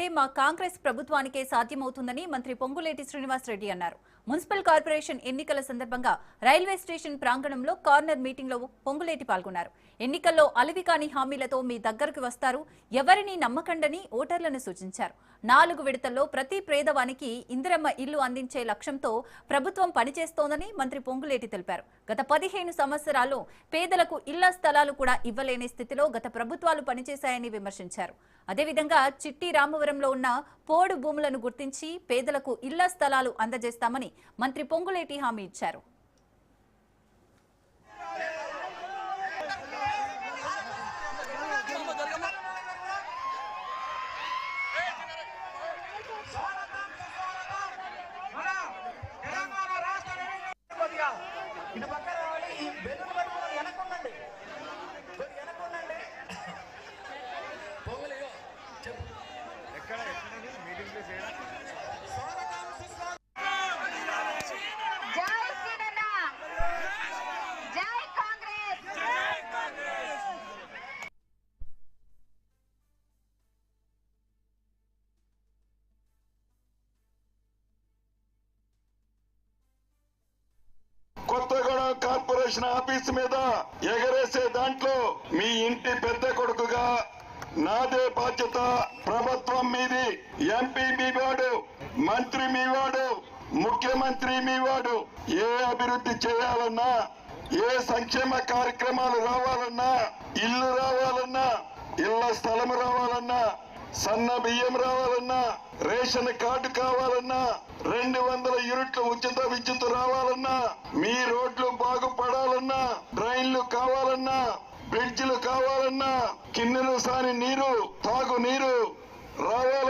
అంటే మా కాంగ్రెస్ ప్రభుత్వానికే సాధ్యమవుతుందని మంత్రి పొంగులేటి శ్రీనివాసరెడ్డి అన్నారు. మున్సిపల్ కార్పొరేషన్ ఎన్నికల సందర్భంగా రైల్వే స్టేషన్ ప్రాంగణంలో కార్నర్ మీటింగ్ లో పొంగులేటి పాల్గొన్నారు. ఎన్నికల్లో అలవికాని హామీలతో మీ దగ్గరకు వస్తారు, ఎవరిని నమ్మకండని ఓటర్లను సూచించారు. 4 విడతల్లో ప్రతి పేదవానికి ఇందిరమ్మ ఇల్లు అందించే లక్ష్యంతో ప్రభుత్వం పనిచేస్తోందని మంత్రి పొంగులేటి తెలిపారు. గత 15 సంవత్సరాల్లో పేదలకు ఇళ్ల స్థలాలు కూడా ఇవ్వలేని స్థితిలో గత ప్రభుత్వాలు పనిచేశాయని విమర్శించారు. అదేవిధంగా చిట్టి రామవరంలో ఉన్న పోడు భూములను గుర్తించి పేదలకు ఇళ్ల స్థలాలు అందజేస్తామని మంత్రి పొంగులేటి హామీ ఇచ్చారు. కొత్తగూడెం కార్పొరేషన్ ఆఫీస్ మీద ఎగరేసే దాంట్లో మీ ఇంటి పెద్ద కొడుకుగా నాదే బాధ్యత. ప్రభుత్వం మీది, ఎంపీ మీ వాడు, మంత్రి మీ వాడు, ముఖ్యమంత్రి మీ వాడు. ఏ అభివృద్ధి చేయాలన్నా, ఏ సంక్షేమ కార్యక్రమాలు రావాలన్నా, ఇల్లు రావాలన్నా, ఇళ్ల స్థలం రావాలన్నా, సన్న బియ్యం రావాలన్నా, రేషన్ కార్డు కావాలన్నా, 200 యూనిట్లు ఉచిత విద్యుత్ రావాలన్నా, మీ రోడ్లు బాగుపడాలన్నా, ట్రైన్లు కావాలన్నా, బ్రిడ్జిలు కావాలన్నా, కిన్నెలు సాని నీరు, తాగు నీరు రావాలి.